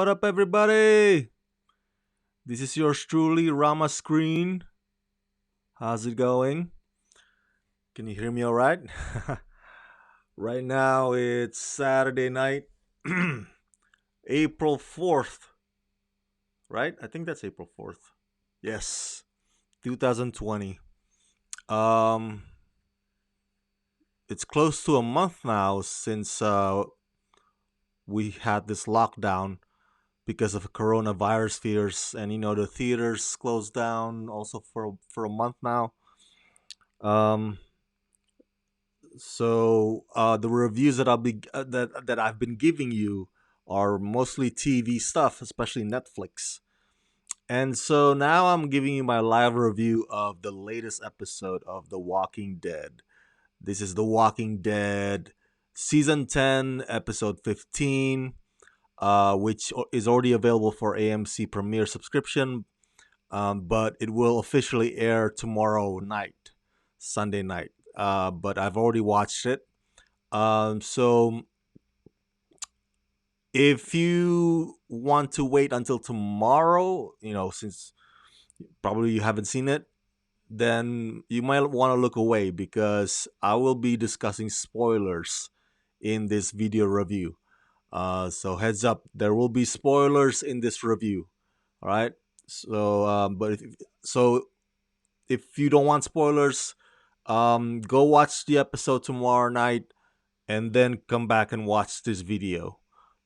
What up, everybody? This is yours truly, Rama Screen. How's it going? Can you hear me all right? Right now, it's Saturday night, April 4th, right? I think that's April 4th. Yes, 2020. Um, it's close to a month now since we had this lockdown because of coronavirus fears, and the theaters closed down also for a month now. Um, so the reviews that I've been giving you are mostly TV stuff, especially Netflix. And so now I'm giving you my live review of the latest episode of The Walking Dead. This is The Walking Dead season 10, episode 15, which is already available for AMC Premiere subscription, but it will officially air tomorrow night, Sunday night. But I've already watched it. So if you want to wait until tomorrow, since probably you haven't seen it, then you might want to look away because I will be discussing spoilers in this video review. So heads up, there will be spoilers in this review. All right. So if you don't want spoilers, go watch the episode tomorrow night and then come back and watch this video.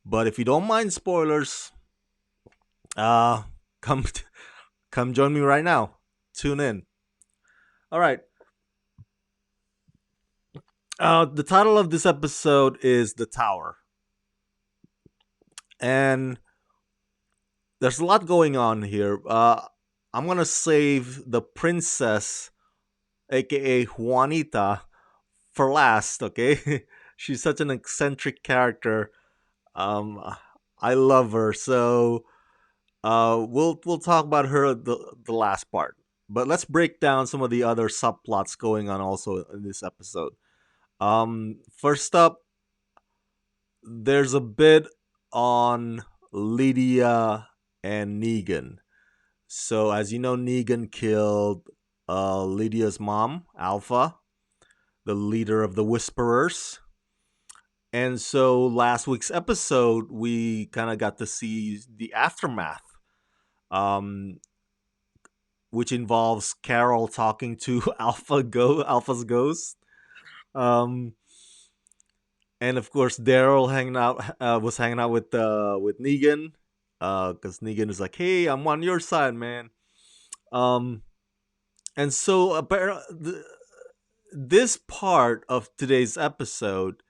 But if you don't mind spoilers, uh, come come join me right now. Tune in. All right. The title of this episode is The Tower, and there's a lot going on here. I'm gonna save the princess, aka Juanita, for last. Okay, she's such an eccentric character. Um, I love her. So we'll talk about her the last part. But let's break down some of the other subplots going on also in this episode. First up, there's a bit on Lydia and Negan. So as you know, Negan killed Lydia's mom, Alpha, the leader of the Whisperers. And so last week's episode, we kind of got to see the aftermath, um, which involves Carol talking to Alpha's ghost, um, and of course Daryl hanging out was hanging out with Negan, because Negan is like, "Hey, I'm on your side, man." Um, and so this part of today's episode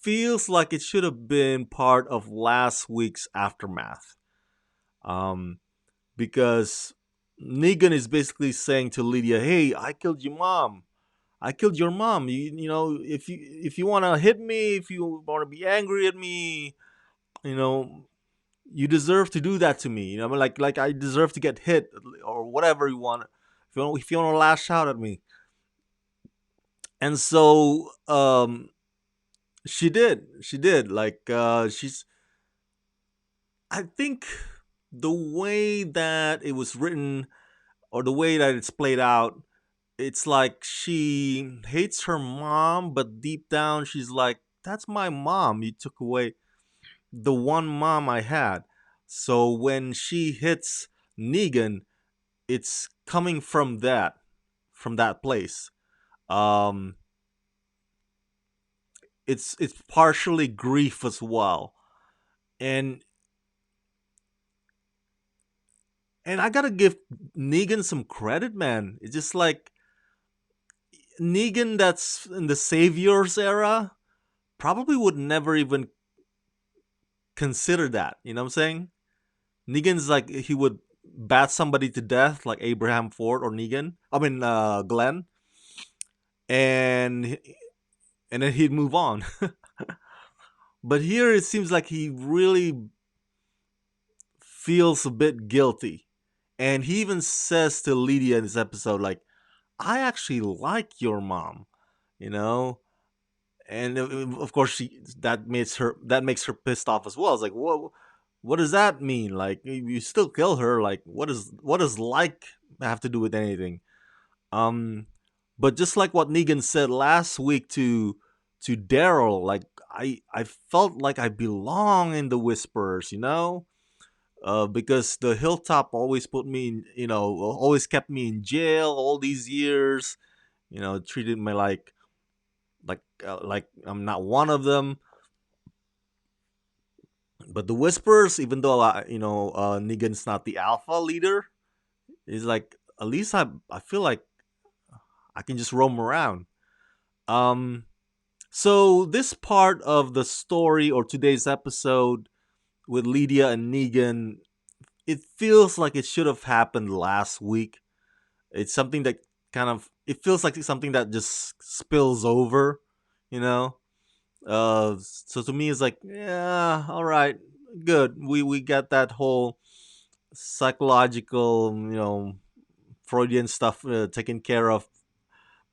feels like it should have been part of last week's aftermath. Um, because Negan is basically saying to Lydia, "Hey, I killed your mom. I killed your mom. If you want to hit me, if you want to be angry at me, you know, you deserve to do that to me. Like I deserve to get hit or whatever you want. If you want to lash out at me." And so she did. Like I think the way that it was written or the way that it's played out, it's like she hates her mom, but deep down she's like, "That's my mom. You took away the one mom I had." So when she hits Negan, it's coming from that place. Um, it's partially grief as well, and I gotta give Negan some credit, man. It's just like Negan, that's in the Saviors era, probably would never even consider that. You know what I'm saying? Negan's like he would bat somebody to death, like Abraham Ford or Negan. I mean, Glenn, and and then he'd move on. But here it seems like he really feels a bit guilty, and he even says to Lydia in this episode, like, "I actually like your mom," you know. And of course, that makes her pissed off as well. It's like, whoa, what does that mean? Like you still kill her. Like what does like have to do with anything? Um, but just like what Negan said last week to Daryl, like I felt like I belong in the Whisperers, because the Hilltop always put me in, always kept me in jail all these years, treated me like I'm not one of them. But the Whispers, even though Negan's not the alpha leader, is like at least I feel like I can just roam around. Um, so this part of the story or today's episode with Lydia and Negan, it feels like it should have happened last week. It's something that it feels like it's something that just spills over, you know. So to me, it's like, yeah, all right, good. We got that whole psychological, Freudian stuff taken care of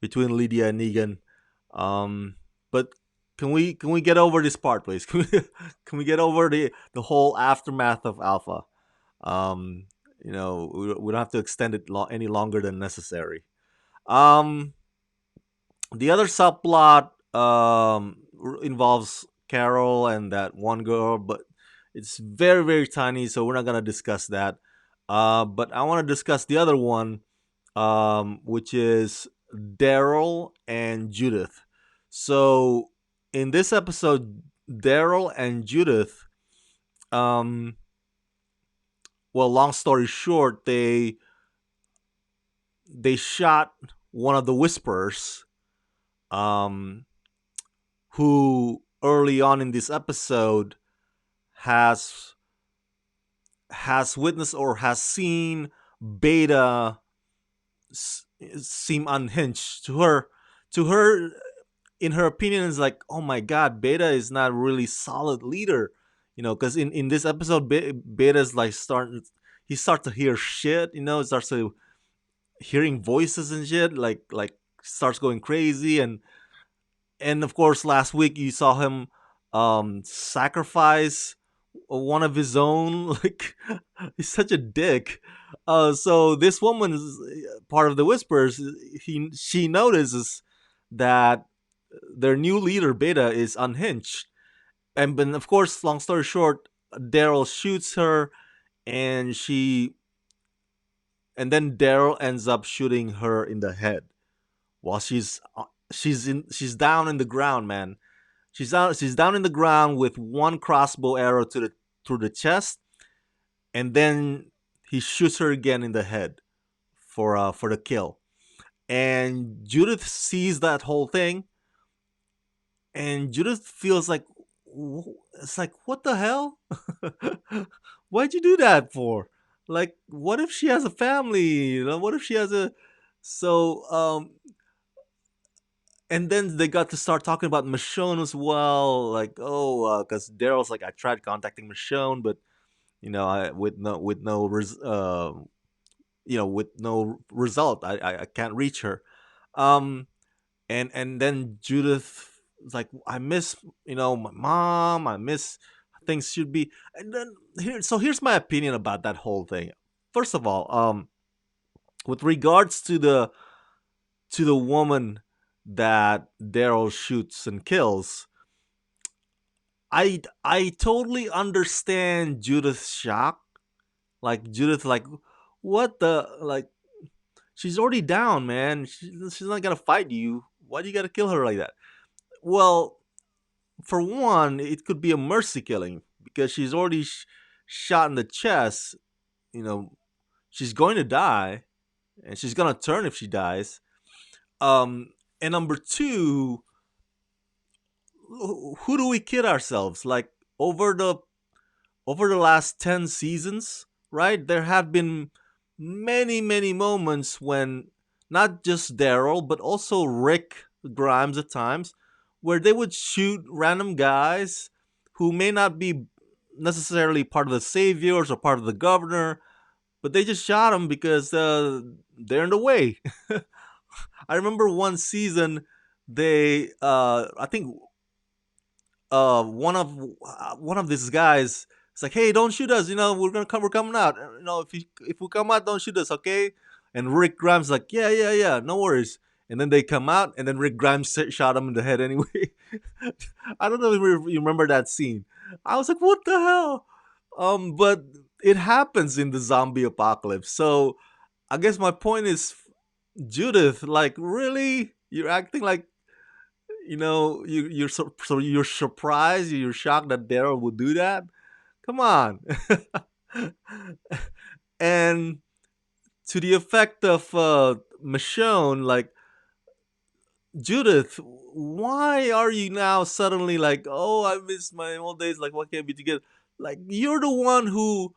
between Lydia and Negan. Um, but can we get over this part, please? Can we get over the whole aftermath of Alpha? Um, we don't have to extend it any longer than necessary. Um, the other subplot involves Carol and that one girl, but it's very very tiny, so we're not gonna discuss that. But I want to discuss the other one, which is Daryl and Judith. So in this episode, Daryl and Judith, um, well, long story short, they shot one of the Whisperers, um, who early on in this episode has has witnessed or has seen Beta seem unhinged to her. To her, in her opinion, is like, oh my god, Beta is not really solid leader, because in this episode, Beta's like he starts to hear shit, starts to hearing voices and shit, like starts going crazy, and of course last week you saw him sacrifice one of his own. Like he's such a dick. So this woman is part of the Whispers. She notices that their new leader Beta is unhinged, and then of course, long story short, Daryl shoots her, and then Daryl ends up shooting her in the head while she's down in the ground, man. She's down in the ground with one crossbow arrow through the chest, and then he shoots her again in the head for the kill. And Judith sees that whole thing, and Judith feels like, it's like, what the hell? Why'd you do that for? Like, what if she has a family? What if she has a so and then they got to start talking about Michonne as well. Like, oh, because Daryl's like, I tried contacting Michonne, but with no result. I can't reach her. Um, and then Judith was like, I miss my mom. I miss things should be. And then here's my opinion about that whole thing. First of all, with regards to the woman that Daryl shoots and kills, I totally understand Judith's shock. Like Judith, like, what the, like, she's already down, man. She's not gonna fight you. Why do you gotta kill her like that? Well, for one, it could be a mercy killing because she's already shot in the chest. You know, she's going to die, and she's gonna turn if she dies. And number two, who do we kid ourselves? Like over the over the last 10 seasons, right? There have been many, many moments when not just Daryl, but also Rick Grimes at times, where they would shoot random guys who may not be necessarily part of the Saviors or part of the governor, but they just shot them because they're in the way. I remember one season, I think one of these guys It's like, hey, don't shoot us. We're gonna come. We're coming out. If we come out, don't shoot us, okay? And Rick Grimes like, yeah, yeah, yeah, no worries. And then they come out, and then Rick Grimes shot him in the head anyway. I don't know if you remember that scene. I was like, what the hell? But it happens in the zombie apocalypse. So I guess my point is, Judith, like, really, you're acting like so you're surprised, you're shocked that Daryl would do that. Come on. And to the effect of Michonne, like, Judith, why are you now suddenly like, oh, I miss my old days, like, why can't we be together? Like, you're the one who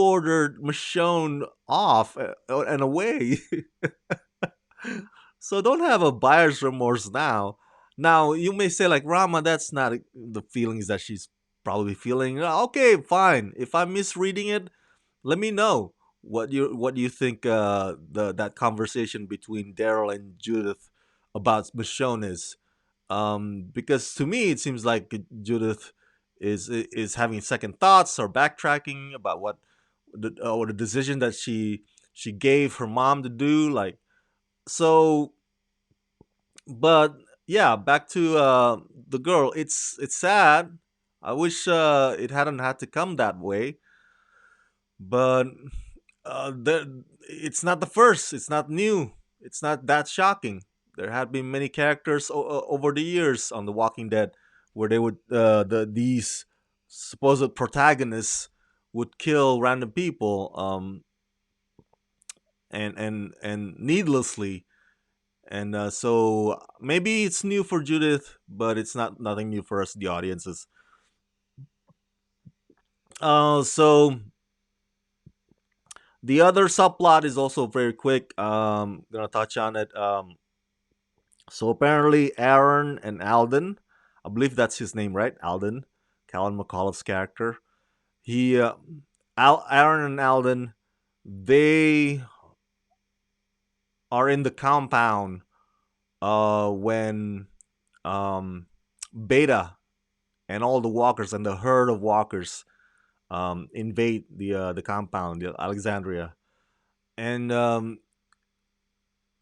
ordered Michonne off and away. So don't have a buyer's remorse now. Now you may say like, Rama, that's not the feelings that she's probably feeling. Okay, fine. If I'm misreading it, let me know what you think the that conversation between Daryl and Judith about Michonne is. Because to me it seems like Judith is having second thoughts or backtracking about the decision that she gave her mom to do, like, so. But yeah, back to the girl. It's sad. I wish it hadn't had to come that way. But it's not the first. It's not new. It's not that shocking. There had been many characters over the years on The Walking Dead where they would these supposed protagonists would kill random people, and needlessly. And so maybe it's new for Judith, but it's nothing new for us, the audiences. So the other subplot is also very quick. Gonna touch on it. So apparently, Aaron and Alden, I believe that's his name, right? Alden, Callan McAuliffe's character. He, Aaron and Alden, they are in the compound when Beta and all the walkers and the herd of walkers invade the compound, the Alexandria, and then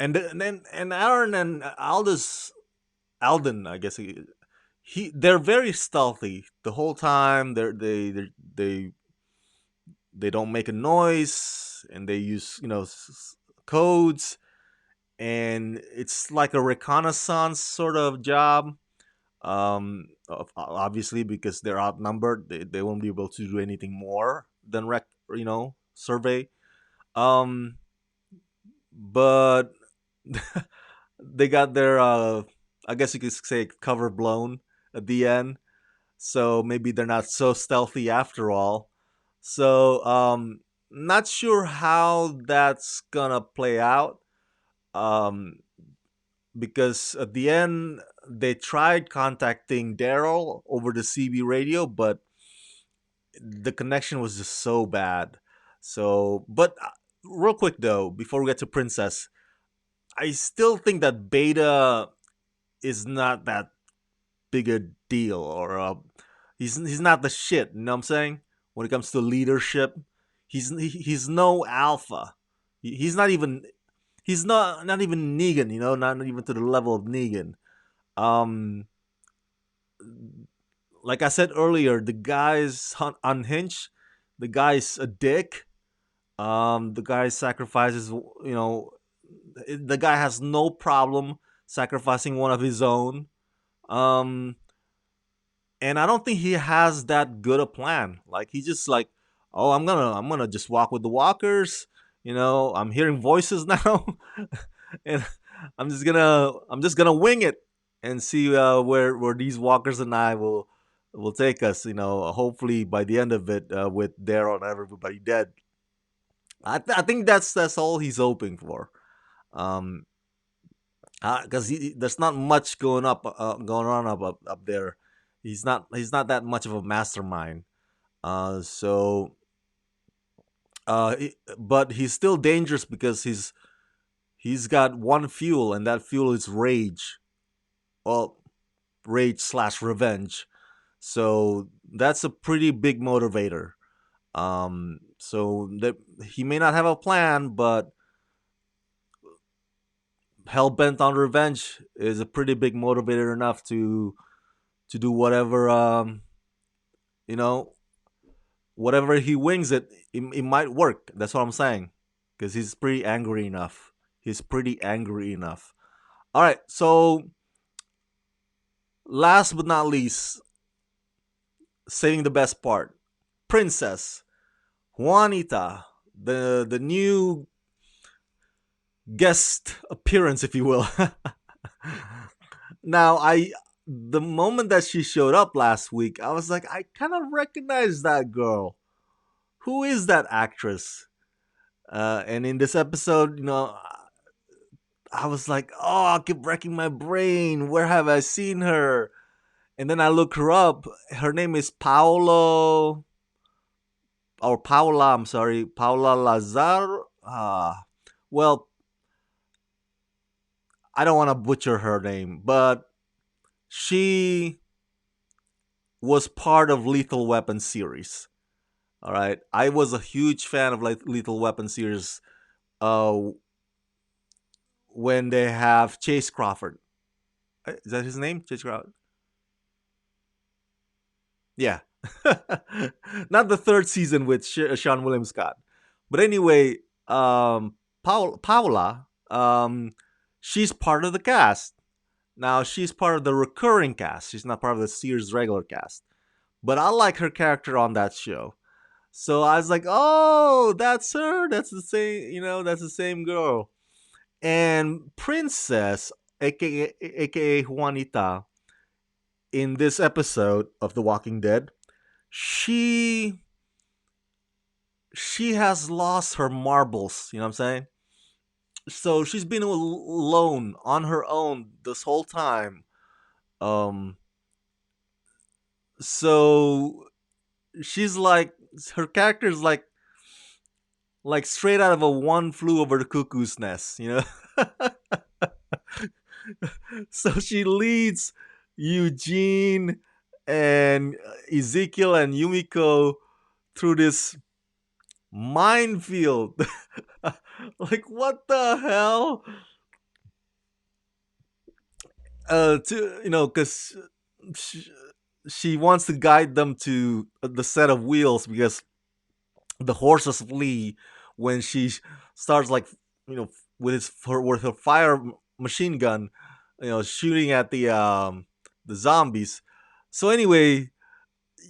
Aaron and Aldous Alden, I guess they're very stealthy the whole time. They don't make a noise, and they use codes, and it's like a reconnaissance sort of job. Obviously, because they're outnumbered, they won't be able to do anything more than survey. Um, but they got their I guess you could say cover blown at the end, so maybe they're not so stealthy after all. So not sure how that's gonna play out. Um, because at the end they tried contacting Daryl over the CB radio, but the connection was just so bad. So, but real quick though, before we get to Princess, I still think that Beta is not that big a deal, or he's not the shit. You know what I'm saying? When it comes to leadership, he's no alpha. He's not even not even Negan. Not even to the level of Negan. Um, like I said earlier, the guy's unhinged. The guy's a dick. The guy sacrifices. The guy has no problem sacrificing one of his own. Um, and I don't think he has that good a plan. Like, he's just like, oh, I'm gonna just walk with the walkers. I'm hearing voices now, and I'm just gonna wing it and see where these walkers and I will take us. Hopefully by the end of it, with Daryl and everybody dead. I think that's all he's hoping for. Um, because there's not much going on up there. He's not that much of a mastermind. So but he's still dangerous because he's got one fuel, and that fuel is rage. Well, rage slash revenge. So that's a pretty big motivator. So that he may not have a plan, but hell bent on revenge is a pretty big motivator enough to do whatever you know whatever he wings it might work. That's what I'm saying, because he's pretty angry enough. He's pretty angry enough. All right, so last but not least, saving the best part, Princess Juanita, the new guest appearance, if you will. Now, the moment that she showed up last week, I was like, I kind of recognize that girl. Who is that actress? And in this episode, I was like, oh, I keep wrecking my brain. Where have I seen her? And then I look her up. Her name is Paula. I'm sorry, Paula Lazar. Well, I don't want to butcher her name, but she was part of Lethal Weapon series. All right, I was a huge fan of Lethal Weapon series. Uh, when they have Chase Crawford, is that his name? Chase Crawford. Yeah, not the third season with Sean William Scott, but anyway, Paula, she's part of the cast. Now she's part of the recurring cast. She's not part of the Sears regular cast, but I like her character on that show. So I was like, "Oh, that's her. That's the same. That's the same girl." And Princess, aka Juanita, in this episode of The Walking Dead, she she has lost her marbles. You know what I'm saying? So she's been alone on her own this whole time. Um, so she's like her character is like straight out of a One Flew Over the Cuckoo's Nest. So she leads Eugene and Ezekiel and Yumiko through this minefield. Like, what the hell? To because she, she wants to guide them to the set of wheels, because the horses flee when she starts, like, with her fire machine gun, shooting at the zombies. So anyway,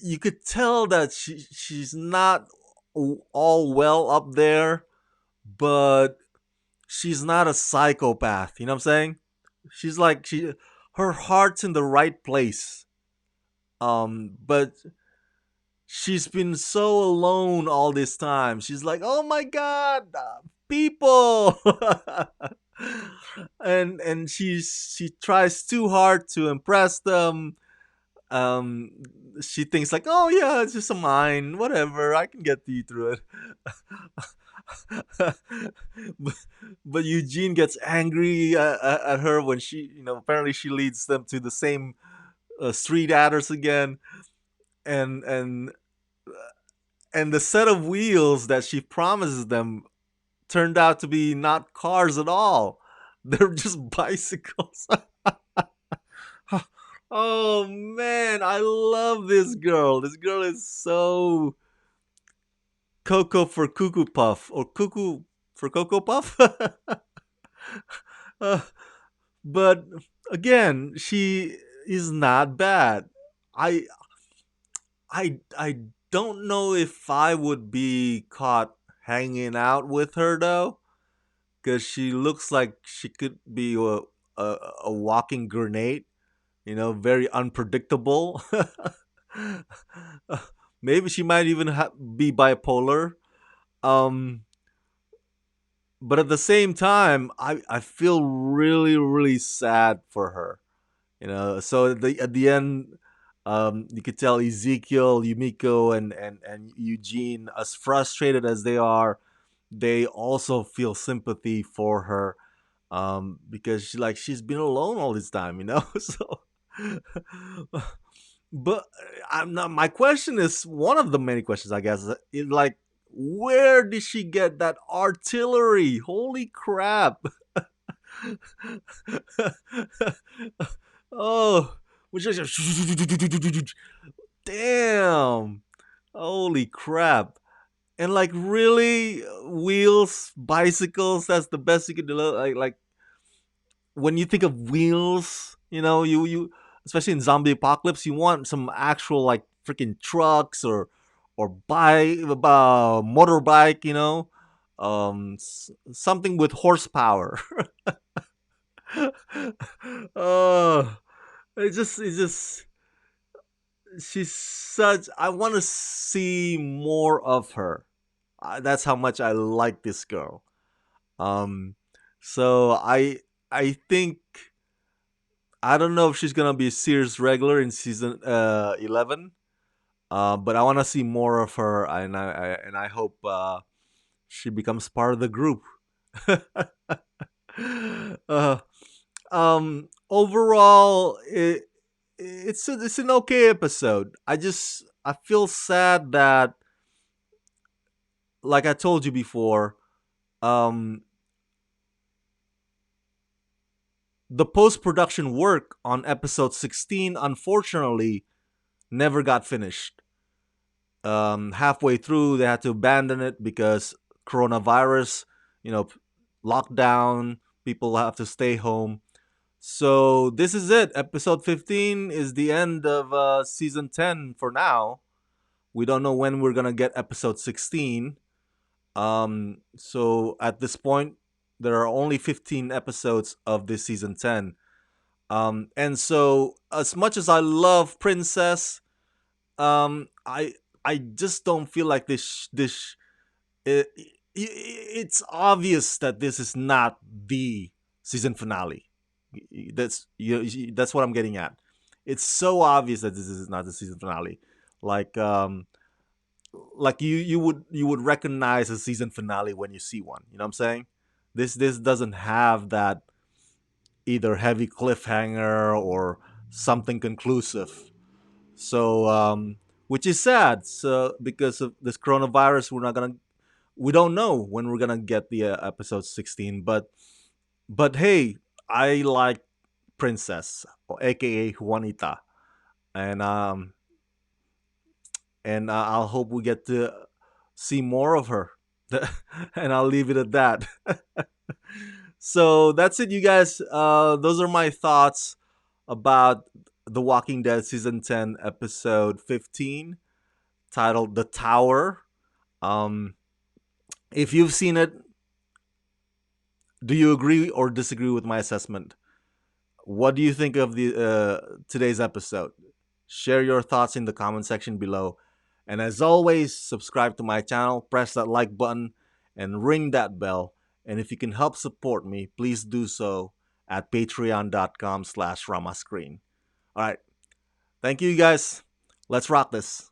you could tell that she's not all well up there, but she's not a psychopath. You know what I'm saying? She's like her heart's in the right place. But she's been so alone all this time. She's like, "Oh my god, people!" and she tries too hard to impress them. Um, she thinks like, "Oh yeah, it's just a mine, whatever. I can get you through it." but, but Eugene gets angry at her when apparently she leads them to the same street address again, and and the set of wheels that she promises them turned out to be not cars at all. They're just bicycles. Oh man, I love this girl. This girl is so Cocoa for Cuckoo Puff, or Cuckoo for Cocoa Puff. Uh, but again, she is not bad. I I don't know if I would be caught hanging out with her though, because she looks like she could be a walking grenade. Very unpredictable. Maybe she might even be bipolar. Um, but at the same time, I feel really really sad for her. So at the end, you could tell Ezekiel, Yumiko, and Eugene, as frustrated as they are, they also feel sympathy for her, because she's been alone all this time. So But I'm not. My question is one of the many questions, I guess. Is like, where did she get that artillery? Holy crap! Oh, which is damn. Holy crap! And like, really, wheels, bicycles. That's the best you can do. Like when you think of wheels, you especially in zombie apocalypse, you want some actual like freaking trucks or bike, motorbike, something with horsepower. Oh, it just she's such. I want to see more of her. That's how much I like this girl. Um, so I think I don't know if she's gonna be a Sears regular in season 11, but I want to see more of her, and I hope she becomes part of the group. uh, Overall, it's an okay episode. I feel sad that, like I told you before, um, the post production work on episode 16 unfortunately never got finished. Halfway through, they had to abandon it because coronavirus, you know, lockdown, people have to stay home. So this is it. Episode 15 is the end of season 10 for now. We don't know when we're gonna get episode 16. So at this point, there are only 15 episodes of this season 10. And so as much as I love Princess, um, I I just don't feel like it, it's obvious that this is not the season finale. That's what I'm getting at. It's so obvious that this is not the season finale. Like like you would recognize a season finale when you see one. You know what I'm saying? This doesn't have that either heavy cliffhanger or something conclusive. So which is sad. So because of this coronavirus, we don't know when we're gonna get the episode 16. But hey, I like Princess, or AKA Juanita, and I'll hope we get to see more of her. And I'll leave it at that. So that's it, you guys. Those are my thoughts about The Walking Dead season 10, episode 15, titled "The Tower." Um, if you've seen it, do you agree or disagree with my assessment? What do you think of the today's episode? Share your thoughts in the comment section below. And as always, subscribe to my channel, press that like button, and ring that bell. And if you can help support me, please do so at patreon.com/ramascreen. All right. Thank you, guys. Let's rock this.